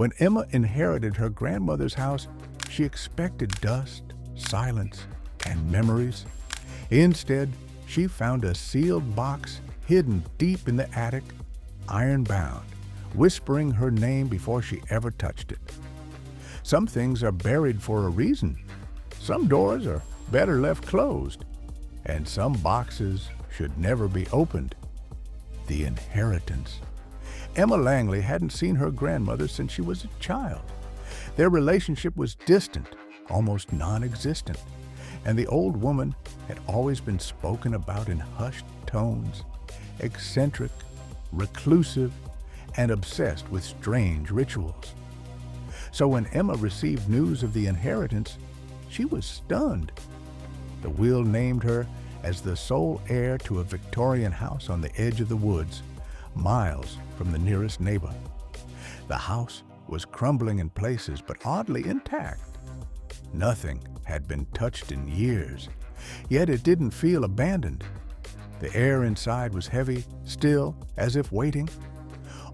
When Emma inherited her grandmother's house, she expected dust, silence, and memories. Instead, she found a sealed box hidden deep in the attic, iron-bound, whispering her name before she ever touched it. Some things are buried for a reason. Some doors are better left closed, and some boxes should never be opened. The inheritance. Emma Langley hadn't seen her grandmother since she was a child. Their relationship was distant, almost non-existent, and the old woman had always been spoken about in hushed tones, eccentric, reclusive, and obsessed with strange rituals. So when Emma received news of the inheritance, she was stunned. The will named her as the sole heir to a Victorian house on the edge of the woods, miles from the nearest neighbor. The house was crumbling in places, but oddly intact. Nothing had been touched in years, yet it didn't feel abandoned. The air inside was heavy, still, as if waiting.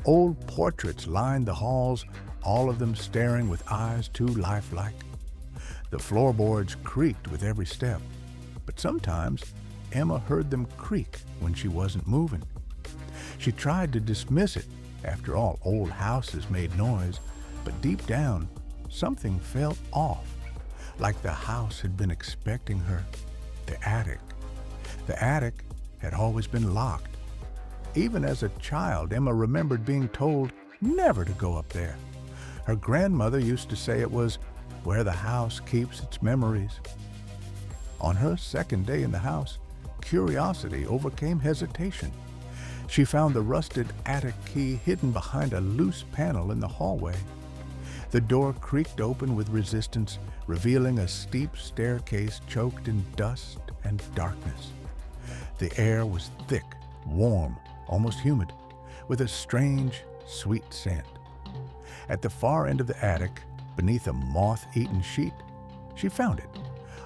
Old portraits lined the halls, all of them staring with eyes too lifelike. The floorboards creaked with every step, but sometimes Emma heard them creak when she wasn't moving. She tried to dismiss it. After all, old houses made noise, but deep down, something felt off, like the house had been expecting her. The attic. The attic had always been locked. Even as a child, Emma remembered being told never to go up there. Her grandmother used to say it was where the house keeps its memories. On her second day in the house, curiosity overcame hesitation. She found the rusted attic key hidden behind a loose panel in the hallway. The door creaked open with resistance, revealing a steep staircase choked in dust and darkness. The air was thick, warm, almost humid, with a strange, sweet scent. At the far end of the attic, beneath a moth-eaten sheet, she found it,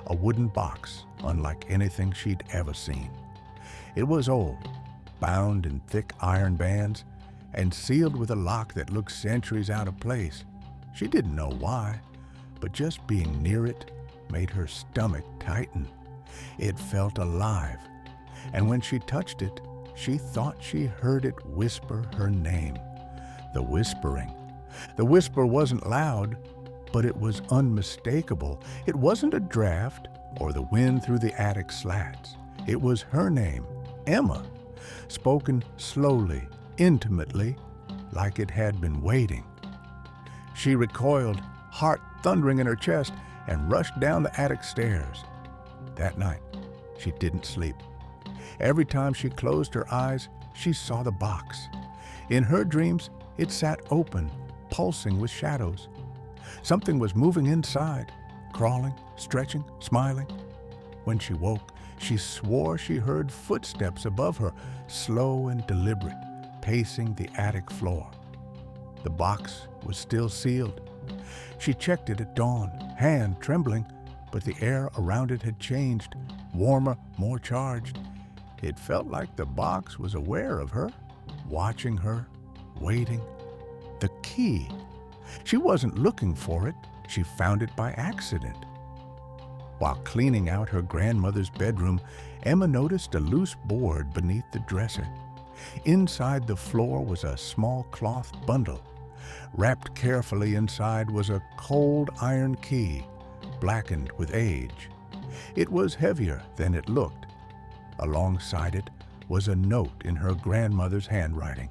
a wooden box unlike anything she'd ever seen. It was old, bound in thick iron bands, and sealed with a lock that looked centuries out of place. She didn't know why, but just being near it made her stomach tighten. It felt alive, and when she touched it, she thought she heard it whisper her name. The whispering. The whisper wasn't loud, but it was unmistakable. It wasn't a draft or the wind through the attic slats. It was her name, Emma, spoken slowly, intimately, like it had been waiting. She recoiled, heart thundering in her chest, and rushed down the attic stairs. That night, she didn't sleep. Every time she closed her eyes, she saw the box. In her dreams, it sat open, pulsing with shadows. Something was moving inside, crawling, stretching, smiling. When she woke, she swore she heard footsteps above her, slow and deliberate, pacing the attic floor. The box was still sealed. She checked it at dawn, hand trembling, but the air around it had changed, warmer, more charged. It felt like the box was aware of her, watching her, waiting. The key. She wasn't looking for it. She found it by accident. While cleaning out her grandmother's bedroom, Emma noticed a loose board beneath the dresser. Inside the floor was a small cloth bundle. Wrapped carefully inside was a cold iron key, blackened with age. It was heavier than it looked. Alongside it was a note in her grandmother's handwriting.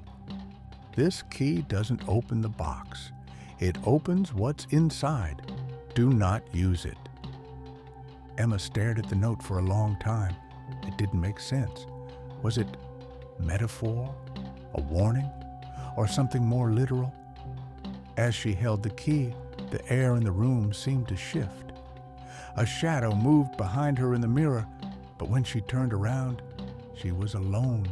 This key doesn't open the box. It opens what's inside. Do not use it. Emma stared at the note for a long time. It didn't make sense. Was it metaphor, a warning, or something more literal? As she held the key, the air in the room seemed to shift. A shadow moved behind her in the mirror, but when she turned around, she was alone.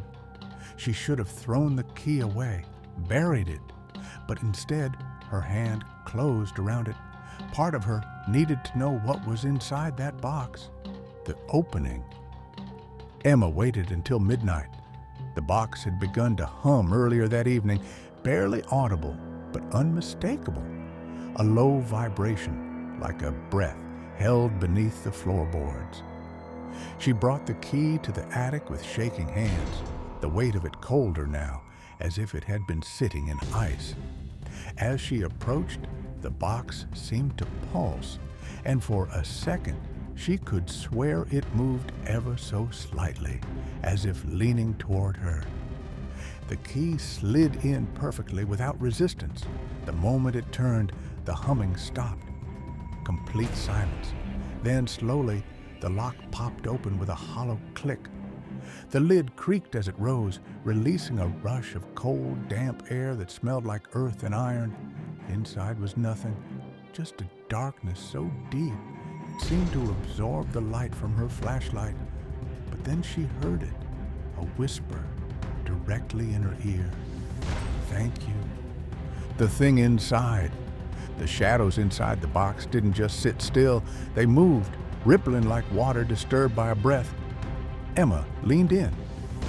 She should have thrown the key away, buried it, but instead, her hand closed around it. Part of her needed to know what was inside that box. The opening. Emma waited until midnight. The box had begun to hum earlier that evening, barely audible, but unmistakable, a low vibration like a breath held beneath the floorboards. She brought the key to the attic with shaking hands, the weight of it colder now, as if it had been sitting in ice. As she approached, the box seemed to pulse, and for a second she could swear it moved ever so slightly, as if leaning toward her. The key slid in perfectly without resistance. The moment it turned, the humming stopped. Complete silence. Then slowly, the lock popped open with a hollow click. The lid creaked as it rose, releasing a rush of cold, damp air that smelled like earth and iron. Inside was nothing, just a darkness so deep it seemed to absorb the light from her flashlight. But then she heard it, a whisper directly in her ear. "Thank you." The thing inside, the shadows inside the box didn't just sit still, they moved, rippling like water disturbed by a breath. Emma leaned in,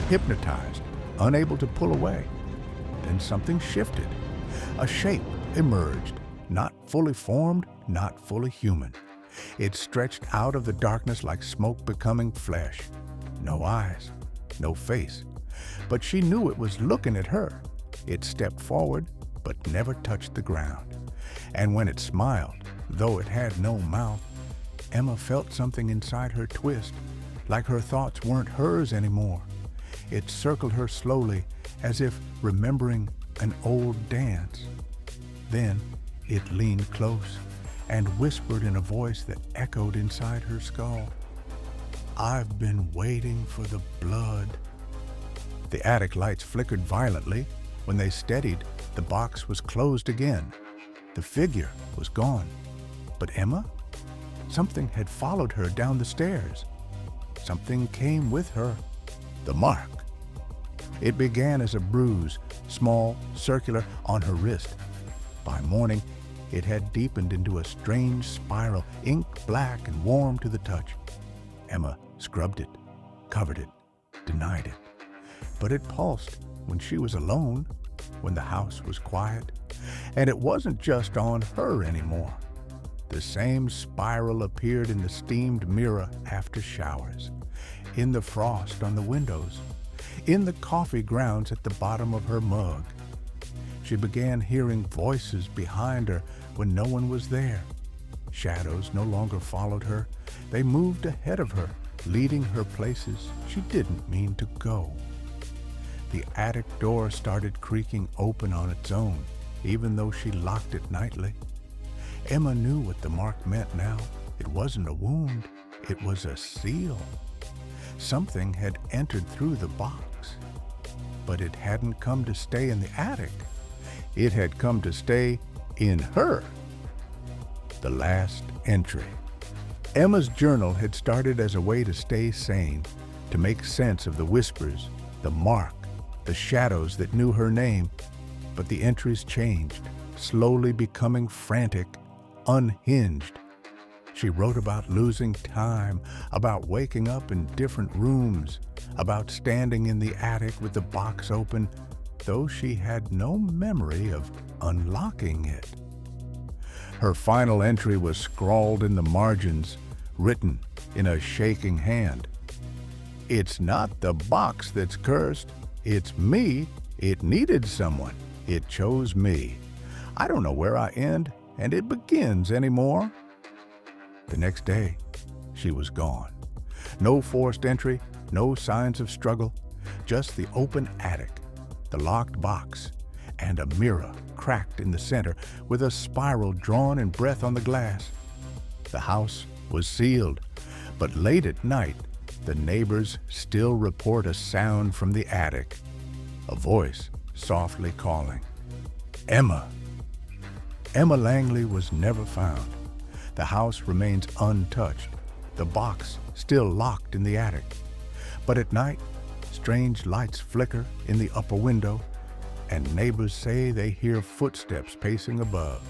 hypnotized, unable to pull away. Then something shifted. A shape emerged, not fully formed, not fully human. It stretched out of the darkness like smoke becoming flesh. No eyes, no face. But she knew it was looking at her. It stepped forward, but never touched the ground. And when it smiled, though it had no mouth, Emma felt something inside her twist, like her thoughts weren't hers anymore. It circled her slowly, as if remembering an old dance. Then it leaned close and whispered in a voice that echoed inside her skull, "I've been waiting for the blood." The attic lights flickered violently. When they steadied, the box was closed again. The figure was gone. But Emma? Something had followed her down the stairs. Something came with her. The mark. It began as a bruise, small, circular, on her wrist. By morning, it had deepened into a strange spiral, ink black and warm to the touch. Emma scrubbed it, covered it, denied it. But it pulsed when she was alone, when the house was quiet. And it wasn't just on her anymore. The same spiral appeared in the steamed mirror after showers, in the frost on the windows, in the coffee grounds at the bottom of her mug. She began hearing voices behind her when no one was there. Shadows no longer followed her. They moved ahead of her, leading her places she didn't mean to go. The attic door started creaking open on its own, even though she locked it nightly. Emma knew what the mark meant now. It wasn't a wound, it was a seal. Something had entered through the box. But it hadn't come to stay in the attic. It had come to stay in her. The last entry. Emma's journal had started as a way to stay sane, to make sense of the whispers, the mark, the shadows that knew her name. But the entries changed, slowly becoming frantic, unhinged. She wrote about losing time, about waking up in different rooms, about standing in the attic with the box open, though she had no memory of unlocking it. Her final entry was scrawled in the margins, written in a shaking hand. "It's not the box that's cursed. It's me. It needed someone. It chose me. I don't know where I end and it begins anymore." The next day, she was gone. No forced entry, no signs of struggle, just the open attic, the locked box, and a mirror cracked in the center with a spiral drawn in breath on the glass. The house was sealed, but late at night, the neighbors still report a sound from the attic, a voice softly calling, "Emma." Emma Langley was never found. The house remains untouched, the box still locked in the attic. But at night, strange lights flicker in the upper window, and neighbors say they hear footsteps pacing above.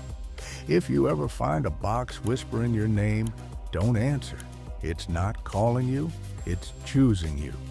If you ever find a box whispering your name, don't answer. It's not calling you, it's choosing you.